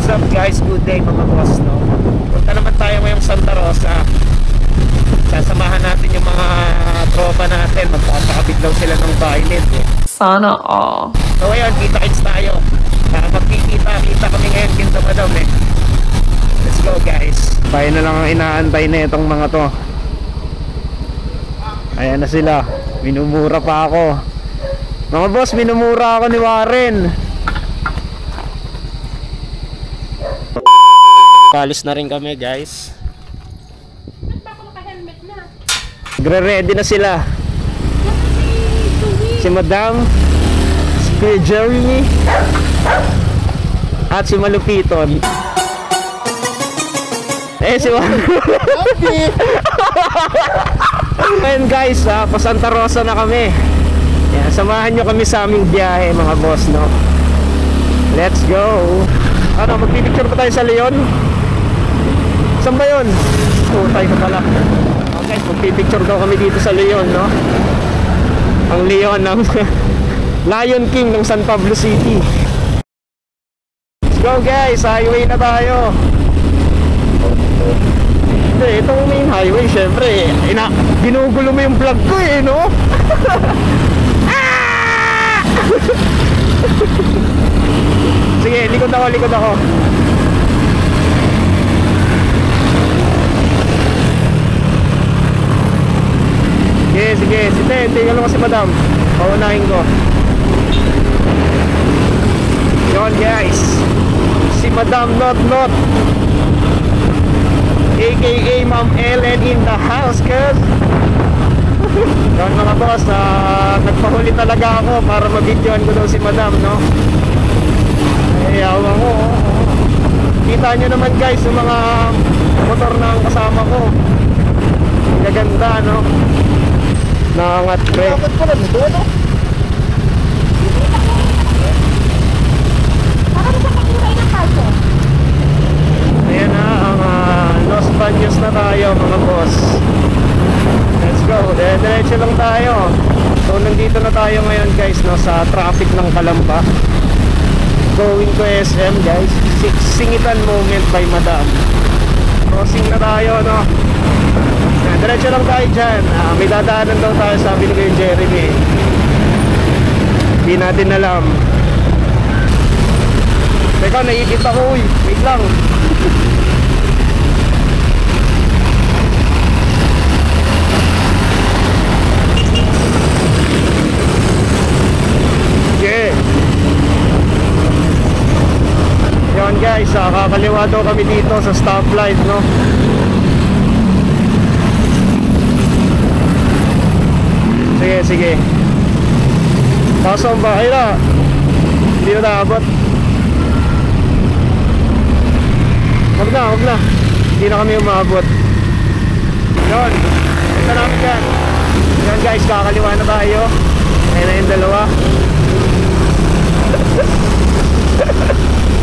What's up guys? Good day mga boss, no? Punta naman tayo ngayong Santa Rosa. Sasamahan natin yung mga tropa natin. Magpapakabit daw sila ng violet eh. Sana all. So ngayon, kita-kits tayo. Magkikita-kita kami ngayon kinto madam eh. Let's go guys. Tayo na lang ang inaantay na itong mga to. Ayan na sila. Minumura pa ako. Mga boss, minumura ako ni Warren. Kalis na rin kami guys. Nagre-ready na sila. Si Madam, si Kuya Jeremy, at si Malupiton. Si Warren. Ngayon guys, pa Santa Rosa na kami. Yan, samahan nyo kami sa aming biyahe mga boss, no? Let's go. Ano, magpipicture pa tayo sa Leon? Saan ba yun? Tutay ka pala. Okay, magpipicture daw kami dito sa Leon, no? Ang Leon ng Lion King ng San Pablo City. Let's go guys, highway na tayo. Itong main highway, syempre ginugulo mo yung vlog ko eh, no? Sige, likod ako. Sige, tingnan mo si Madam. Paunahin ko. Yun guys, si Madam Not aka Ma'am Ellen in the house, cuz. Yun mga boss, nagpahuli talaga ako para mabidyoan ko daw si Madam, no? Ayaw ako. Kita nyo naman guys yung mga motor na kasama ko. Ang gaganda, no? Nangangat pre. Nangangat ko lang ito, ano? Baka mo sa pakulay ng kalso. Ayan na, ang Los Baños na tayo mga boss. Let's go, diretso lang tayo. So nandito na tayo ngayon guys, no, sa traffic ng Calamba. Going to SM guys. Singitan moment by Madam. Crossing na tayo, no? Diretso lang tayo dyan. May dadaanan daw tayo, sabi ni Kuya Jeremy. Hindi natin alam. Teka, naiipit ako, uy. Wait lang. Yeah. Yan guys, kakaliwa daw kami dito sa stoplight, no? Sige. Kaso ang bahay na hindi na naabot. Huwag na hindi na kami umabot. Yun, ito namin yan. Yan guys, kakaliwa na tayo. Ayan na yung dalawa.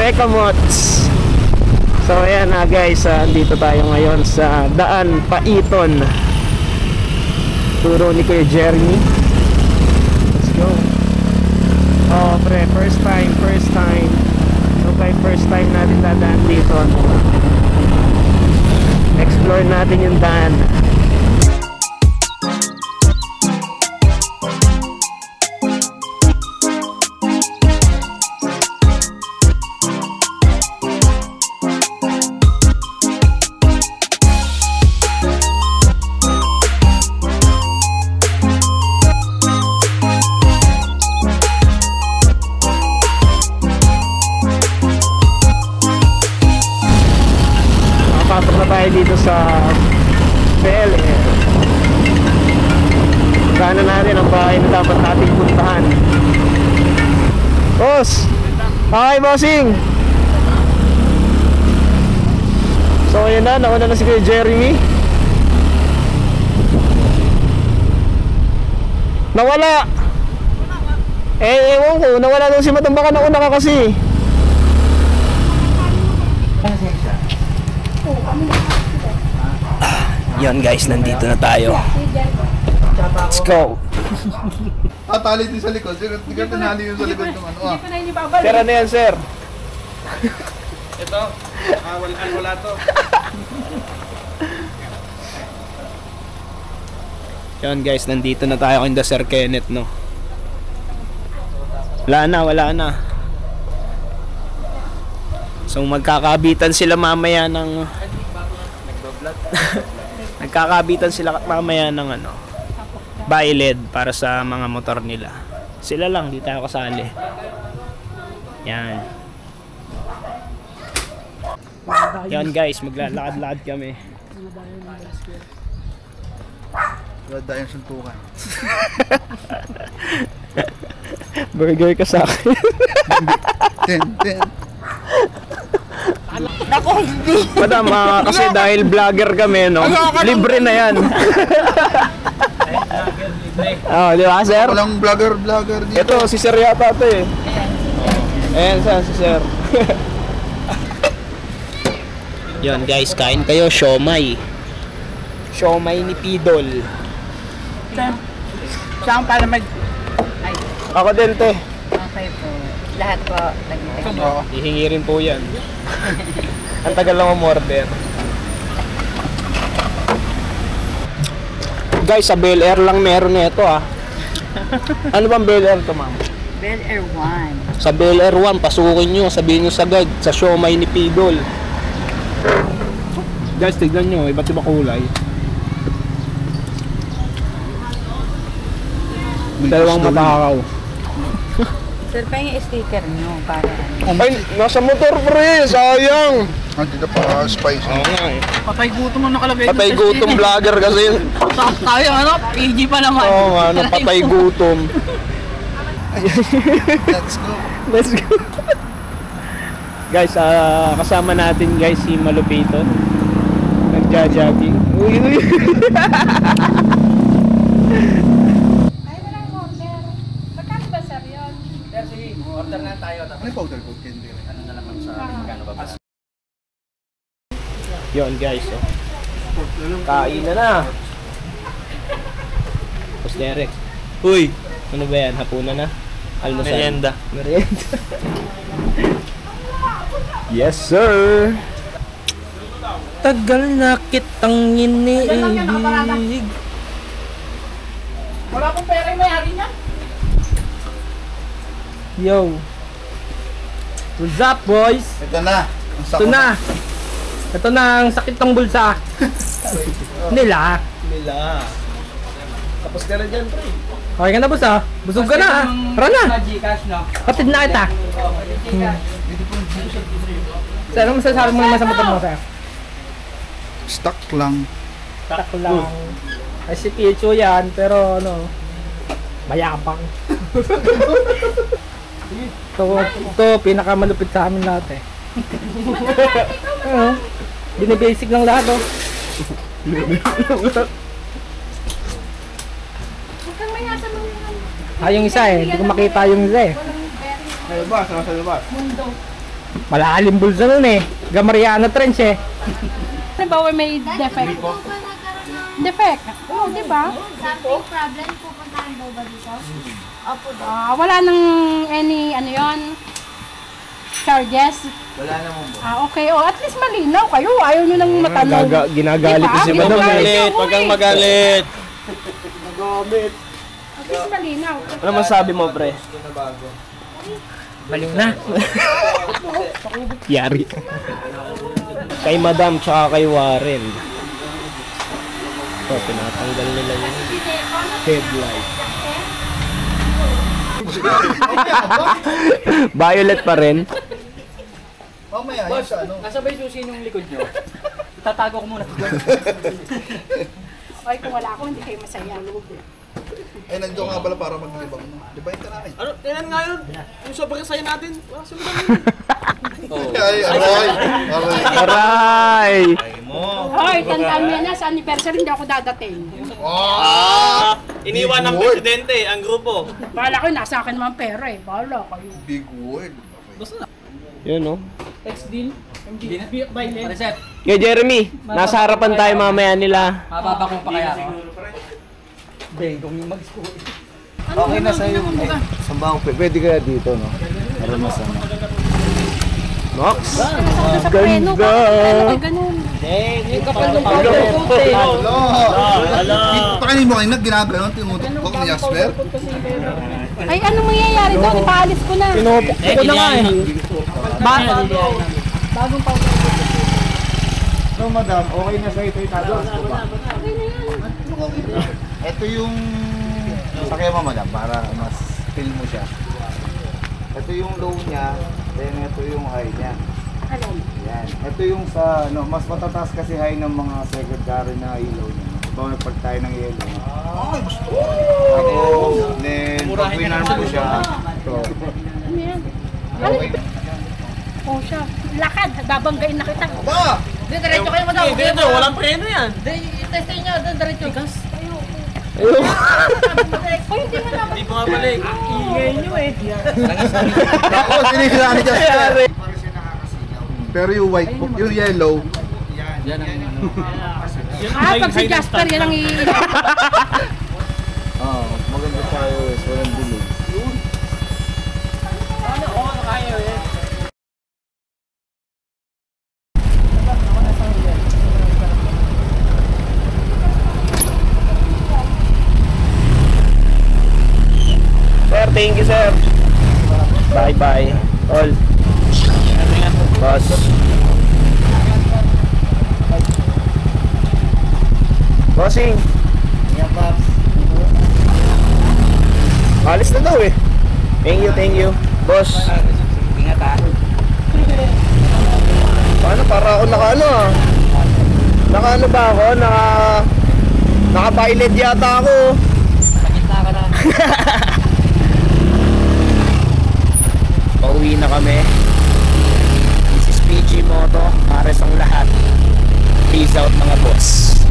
Teka mots. So ayan na guys, dito tayo ngayon sa Daan Paiton. Turo ni Kuya Jeremy. Let's go. Oh pre, first time. Okay, first time natin dadaan dito. Explore natin yung daan. Dito sa PL sana natin ang bahay na dapat nating puntahan. Boss! Hi bossing! So ayun na, nauna na si Kuya Jeremy. Nawala! Ewan ko, nawala daw si Madam, baka nauna ka kasi. Yan guys, nandito na tayo. Let's go. Tali din sa likod. Hindi ka tinali yung sa likod ng ano. Sir, ano yan sir? Ito, wala to. Yan guys, nandito na tayo in the Sir Kenneth, no. Wala na. So magkakabitan sila mamaya ng nagkakabitan sila mamaya ng ano, bayolid para sa mga motor nila. Sila lang, di tayo kasali. Yan. Yan guys, maglalakad-lakad kami. Wala yung suntukan. Burger ka sa akin. Ten. Madam, kasi dahil vlogger kami, no? Libre na yan. Oh, di ba, sir? Walang vlogger dito. Ito, si sir yata ito eh. Ayan, si sir. Yun guys, kain kayo, siomay. Siomay ni Pidol. Saan para mag... Ako din, te. Okay po. Lahat po. Hihingi rin po yan. Ang tagal lang umorder. Guys, sa Bel Air lang meron na ito ah. Ano bang Bel Air to, ma'am? Bel Air 1. Sa Bel Air 1, pasukin nyo, sabihin nyo sagad, sa siomay ni Pidol. Guys, tignan nyo, iba't iba kulay. Dalawang matakaw. Sir, pa yung sticker nyo para... Ay, nasa motor pre, sayang. Dito pa spicy. Oo nga eh. Patay gutom ang nakalagay. Patay gutom vlogger kasi. Tayo, ano? PG pa naman. Oo nga, ano, patay gutom. Let's go. Let's go. Guys, kasama natin guys si Malupito. Nagja-jogging. Uy. Ay, walang order. Magkano ba, sir, yun? Sir, sige, order na tayo. Ano yung powder coat candy? Ano na naman sa Amerikano ba? Yun guys, oh. Kain na. Boss Derek. Uy, ano ba yan? Hapunan na? Almusal. Merienda. Yes, sir. Tagal na kitang iniibig. Wala akong pera yung may-ari niya. Yo. What's up, boys? Ito na. Ito na. Ito na ang sakit ng bulsa. Nila. Tapos ka na dyan, pre. Okay ka na, boss, ah. Busog ka na, ah. Tara na. Gcash, no? Kapit na kita. Sir, ano masasabi mo naman sa motor mo, sir? Stuck lang. Tak lang. Ay, si Picho yan, pero ano, mayabang. Ito, pinakamalupit sa amin lahat eh. Ano? Binibasic ng lahat, oh. Huwag kang mayasa mo yan. Yung isa eh, hindi ko makita yung isa eh. Sa labas, nasa labas. Malalim bulsa nun eh. Gamariana Trench eh. Halimbawa may defect. Defect? Oo, di ba? Something problem, pupuntahan daw ba dito? Opo daw. Wala nang any, ano yon charges? Wala naman po. Okay. Oh, at least malinaw kayo. Ayaw nyo nang matanong. Ginagalit Diba? si Madam. Ginagalit Wag kang magalit. At least malinaw. Ano masabi mo, pre? Baliw na. Yari. Kay Madam tsaka kay Warren. So, pinatanggal nila yung headlight. Violet pa rin. Mamaya, yun sa ano. Nasa ba yung susi yung likod nyo? Tatago ko muna. Okay, kung wala ako, hindi kayo masaya. Ay, nandiyo nga pala para maglibang. Libayin ka namin. Ano? Tingnan nga yun. Yung sobrang saya natin. Wala sa mga Ay, aray. Aray! Hoy, tandaan mo yan na, sa anniversary hindi ako dadating. Iniwan ng presidente ang grupo. Bahala ko, nasa akin naman pera eh. Bahala kayo. Big word. Yun, no? Text deal. MD. Reset. Kay Jeremy, nasa harapan tayo mamaya nila. Mababa ko pa kaya ako. Okay na sa'yo. Samba ko. Pwede kaya dito, no? Para mas ano. Nox. Sa preno, Ganda. bakit ganun? Yung kapal ng powder coat eh. Pakainin mo kayo ginaganon, tinutok ni Jasper. Ay, anong mangyayari doon? Ipaalis ko na. Pinupok ko na nga eh. Bagong powder coat. So madam, okay na sa ito itataas ko ba? Ito yung sakyan mo madam para mas feel mo siya. Ito yung low niya, then ito yung high niya. Yan. Ito yung sa ano, mas matataas kasi high ng mga secondary na ilaw niya. Ito pag tayo ng yellow. Tapos, then pag winarm ko siya, ito. Ano yan? Oh, siya. Lakad. Babanggain na kita. Ba! Diretso kayo mo daw. Dito, walang preno yan. Testing nyo, doon diretso. Oh, hindi mo na. Hindi bumabalik. Ako, sinisira ni Jasper. Pero yung white, yung yellow, Ah, pag si Jasper, yan ang Oh, maganda tayo is walang dilig. Sir, thank you sir. Bye bye. All. Boss. Bossing. Yeah, Pops. Alis na daw eh. Thank you. Boss. Ingat ha. Paano? Para ako naka-ano ah. Naka-ano ba ako? Naka-pilot yata ako. Sakit na ka na. Pauwi na kami. This is PG Moto. Pares ang lahat. Peace out mga boss.